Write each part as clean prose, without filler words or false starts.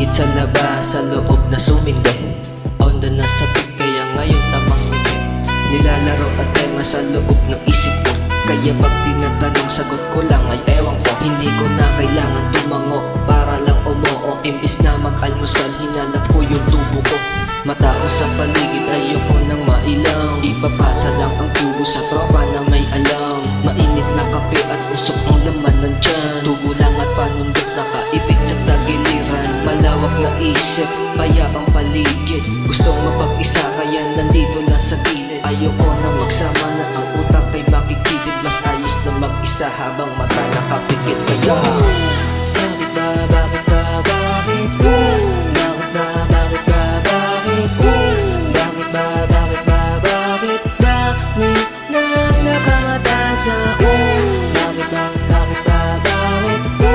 Mainit sa labas, sa loob na sumindi. Onda na sabik, kaya ngayon tamang ngiti. Nilalaro at tema sa loob ng isip ko. Kaya pag tinatanong, sagot ko lang ay ewan ko. Hindi ko na kailangan tumango para lang umoo. Imbis na mag-almusal, hinanap ko yung tubo ko. Matao sa paligid, ayoko nang mailang. Ipapasa lang ang tubo sa tropa na may alam. Mainit na kape at usok ang laman ng tiyan. Tubo lang at panundot, nakaipit sa tagiliran. Malawak na isip, payapang paligid. Gustong mapag-isa kaya nandito na sa gilid. Ayoko na magsama na ang utak kay makikilid. Mas ayos na mag-isa habang mata nakapikit. Kaya bakit ba, bakit ba, bakit ba? Bakit ba, bakit ba, bakit ba? Bakit ba, bakit ba, bakit ba? Bakit na nakamata sa bakit ba, bakit ba, bakit ba?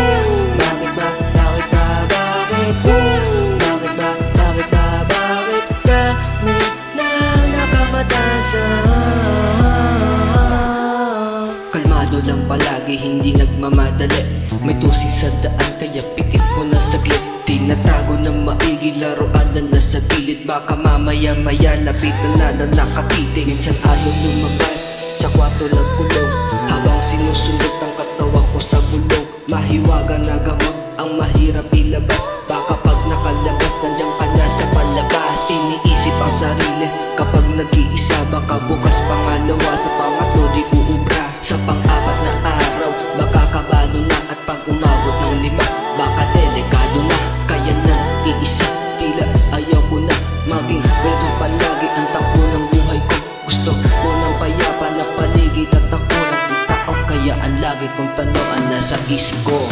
Bakit ba, bakit ba, bakit ba? Bakit ba, bakit ba, bakit ba? Bakit na nakamata sa kalmado lang palagi, hindi nagmamadali. May tusi sa daan kaya pikit mo na saglit. Tinatago na maigi, laruan na nasa gilid. Baka mamaya-maya lapitan na nakatitig. Minsan ayaw lumabas, sa kwarto lang kulong. Habang sinusunod ang katawan ko sa bulong. Mahiwaga na gamot, ang mahirap ilabas. Baka pag nakalabas, nandiyan ka na sa palabas. Iniisip ang sarili kapag nag-iisa. Baka bukas pangalawa, sa pangatlo di uubra. Sa pang-apat na araw, baka kabalo na. At pag umabot ng 5, baka delikado na. Kaya na iisa, tila ayaw ko na maging ganito palagi ang takbo ng buhay ko. Gusto ko ng payapa na paligid at ako lang ang tao. Kaya ang lagi kong tanong nasa isip ko.